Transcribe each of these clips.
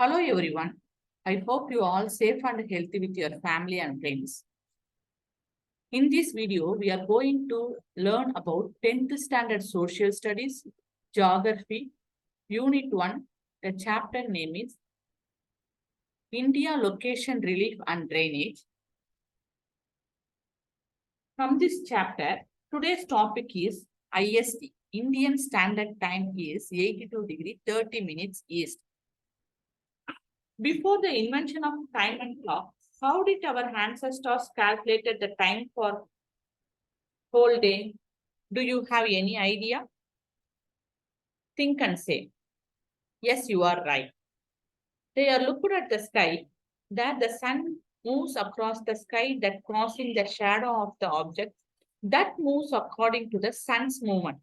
Hello everyone. I hope you all safe and healthy with your family and friends. In this video, we are going to learn about 10th standard social studies, geography, unit 1. The chapter name is India Location Relief and Drainage. From this chapter, today's topic is IST. Indian Standard Time is 82 degree 30 minutes east. Before the invention of time and clock, how did our ancestors calculated the time for whole day? Do you have any idea? Think and say, yes, you are right. They are looked at the sky, that the sun moves across the sky, that crossing the shadow of the object, that moves according to the sun's movement,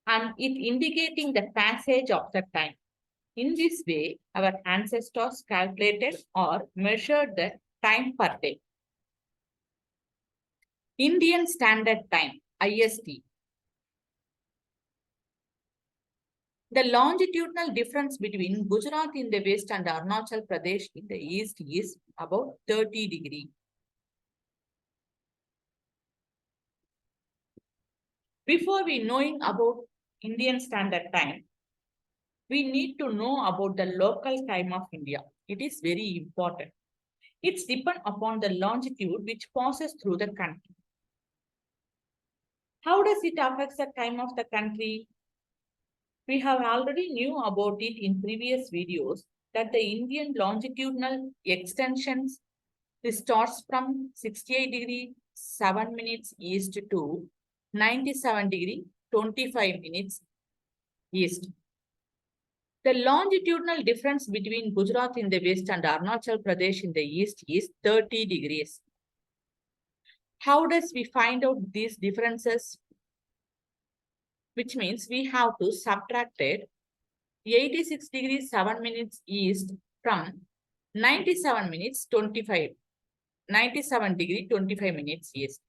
and it indicating the passage of the time. In this way, our ancestors calculated or measured the time per day. Indian Standard Time, IST. The longitudinal difference between Gujarat in the west and Arunachal Pradesh in the east is about 30 degrees. Before we knowing about Indian Standard Time, we need to know about the local time of India. It is very important. It's depend upon the longitude which passes through the country. How does it affect the time of the country? We have already knew about it in previous videos that the Indian longitudinal extensions starts from 68 degree 7 minutes east to 97 degree 25 minutes east. The longitudinal difference between Gujarat in the west and Arunachal Pradesh in the east is 30 degrees. How does we find out these differences? Which means we have to subtract 86 degrees 7 minutes east from 97 minutes 97 degree 25 minutes east.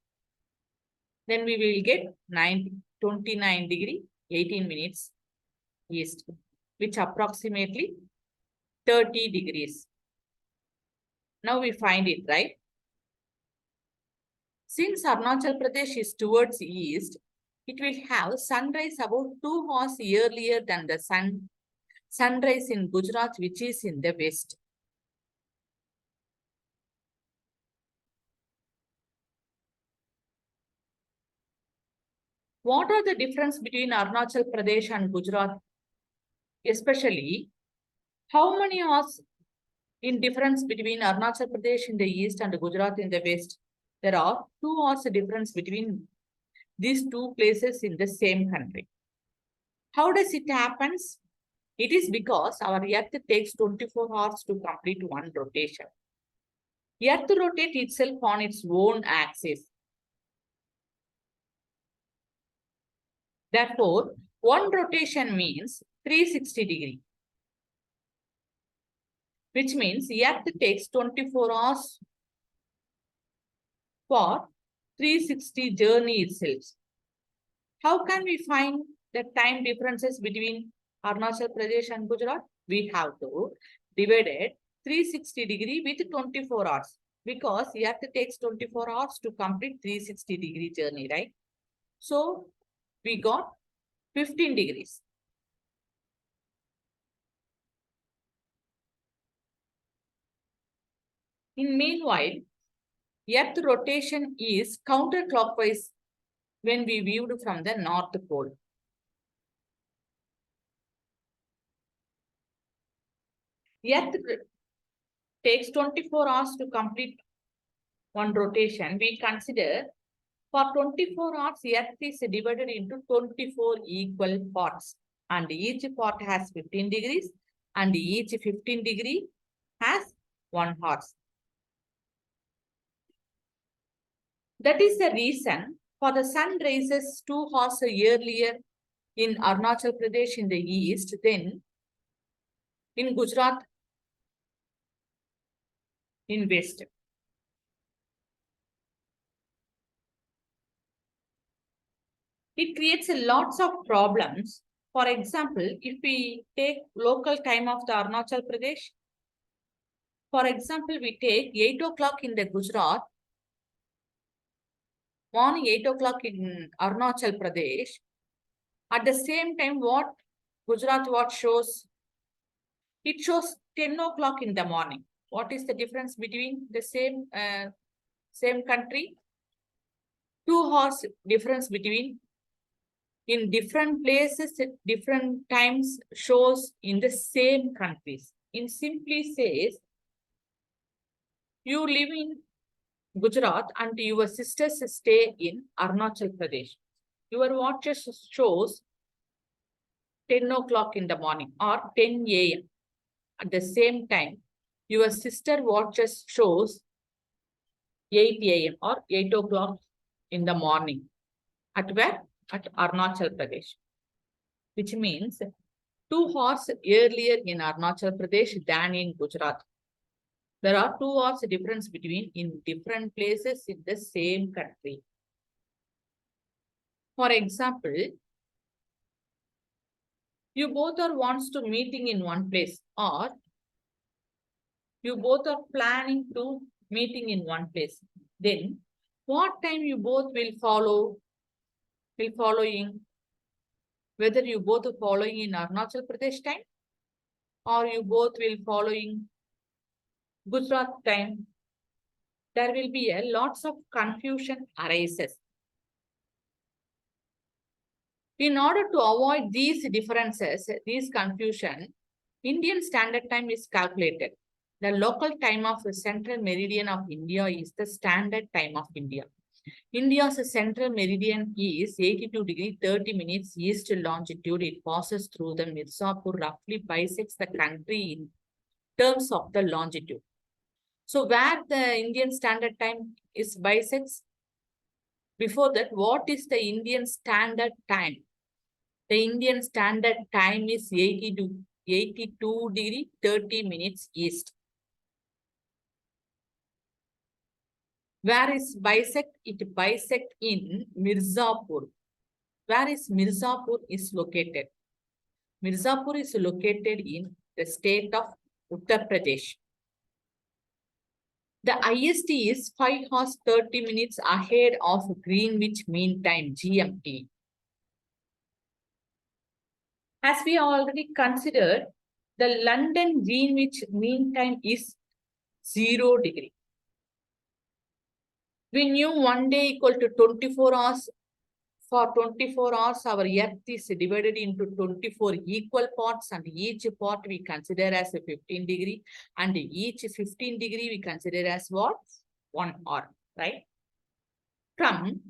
Then we will get 29 degree 18 minutes east, which approximately 30 degrees. Now we find it, right? Since Arunachal Pradesh is towards east, it will have sunrise about 2 hours earlier than the sunrise in Gujarat, which is in the west. What are the difference between Arunachal Pradesh and Gujarat? Especially, how many hours in difference between Arunachal Pradesh in the east and Gujarat in the west? There are 2 hours difference between these two places in the same country. How does it happen? It is because our Earth takes 24 hours to complete one rotation. Earth rotates itself on its own axis. Therefore, one rotation means 360 degree, which means Earth takes 24 hours for 360 journey itself. How can we find the time differences between Arunachal Pradesh and Gujarat? We have to divide it 360 degree with 24 hours because Earth takes 24 hours to complete 360 degree journey, right? So we got 15 degrees. In meanwhile, Earth rotation is counterclockwise when we viewed from the North Pole. Earth takes 24 hours to complete one rotation. We consider for 24 hours, Earth is divided into 24 equal parts, and each part has 15 degrees, and each 15 degree has 1 hour. That is the reason for the sun rises 2 hours earlier in Arunachal Pradesh in the east than in Gujarat in west. It creates lots of problems For example, if we take local time of the Arunachal Pradesh, for example, we take 8 o'clock in the Gujarat, morning 8 o'clock in Arunachal Pradesh. At the same time, what Gujarat shows? It shows 10 o'clock in the morning. What is the difference between the same country? 2 hours difference between in different places, different times shows in the same countries. In simply says, you live in Gujarat and your sisters stay in Arunachal Pradesh. Your watch shows 10 o'clock in the morning or 10 a.m. At the same time, your sister watches shows 8 a.m. or 8 o'clock in the morning. At where? At Arunachal Pradesh. Which means 2 hours earlier in Arunachal Pradesh than in Gujarat. There are 2 hours difference between in different places in the same country. For example, you both are wants to meeting in one place, or you both are planning to meeting in one place. Then what time you both will following, whether you both are following in Arunachal Pradesh time or you both will following Gujarat time, there will be a lots of confusion arises. In order to avoid these differences, this confusion, Indian Standard Time is calculated. The local time of the central meridian of India is the standard time of India. India's central meridian is 82 degrees 30 minutes east longitude. It passes through the Mirzapur, roughly bisects the country in terms of the longitude. So where the Indian Standard Time is bisects? Before that, what is the Indian Standard Time? The Indian Standard Time is 82 degree 30 minutes east. Where is bisect? It bisect in Mirzapur. Where is Mirzapur is located? Mirzapur is located in the state of Uttar Pradesh. The IST is 5 hours 30 minutes ahead of Greenwich Mean Time, GMT. As we already considered, the London Greenwich Mean Time is 0 degree. We knew 1 day equal to 24 hours. For 24 hours, our earth is divided into 24 equal parts, and each part we consider as a 15 degree, and each 15 degree we consider as what? 1 hour, right? From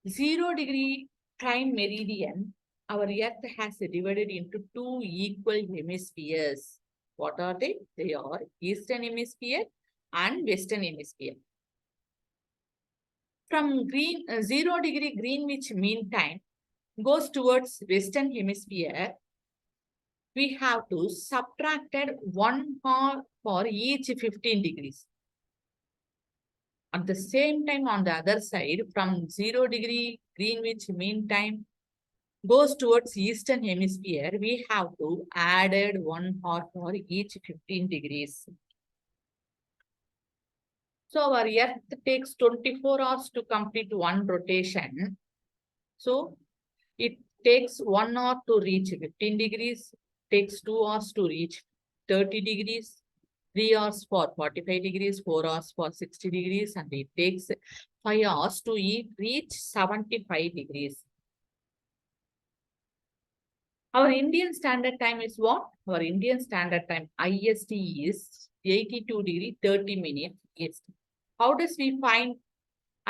0 degree time meridian, our earth has divided into 2 equal hemispheres. What are they? They are Eastern Hemisphere and Western Hemisphere. From 0 degree Greenwich Mean Time goes towards Western Hemisphere, we have to subtract 1 hour for each 15 degrees. At the same time, on the other side, from 0 degree Greenwich Mean Time goes towards Eastern Hemisphere, we have to add 1 hour for each 15 degrees. So our earth takes 24 hours to complete one rotation. So it takes 1 hour to reach 15 degrees, takes 2 hours to reach 30 degrees, 3 hours for 45 degrees, 4 hours for 60 degrees, and it takes 5 hours to reach 75 degrees. Our Indian Standard Time is what? Our Indian Standard Time, IST, is 82 degree 30 minutes east. How does we find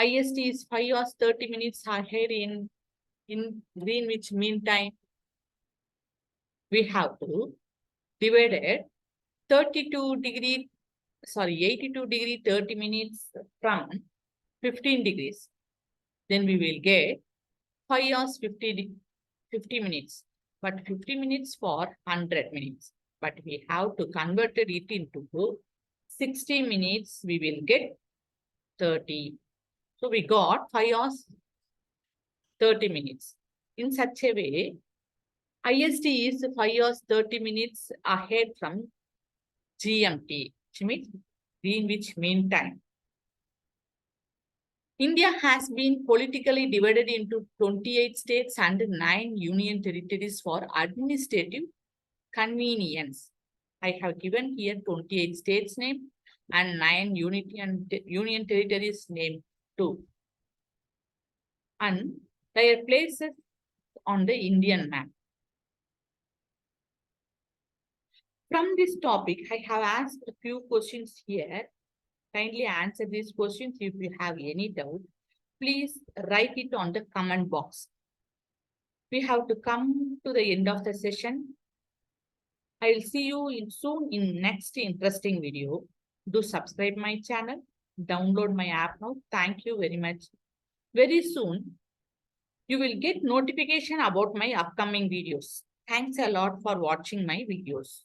IST is 5 hours 30 minutes ahead in Greenwich Mean Time? We have to divide it 82 degree 30 minutes from 15 degrees. Then we will get 5 hours 50 minutes. But 50 minutes for 100 minutes. But we have to convert it into 60 minutes. We will get 30. So we got 5 hours 30 minutes. In such a way, IST is 5 hours 30 minutes ahead from GMT, which means Greenwich Mean Time. India has been politically divided into 28 states and 9 union territories for administrative convenience. I have given here 28 states name and 9 union territories name too. And their places on the Indian map. From this topic, I have asked a few questions here. Kindly answer these questions. If you have any doubt, please write it on the comment box. We have to come to the end of the session. I will see you soon in next interesting video. Do subscribe my channel. Download my app now. Thank you very much. Very soon, you will get notification about my upcoming videos. Thanks a lot for watching my videos.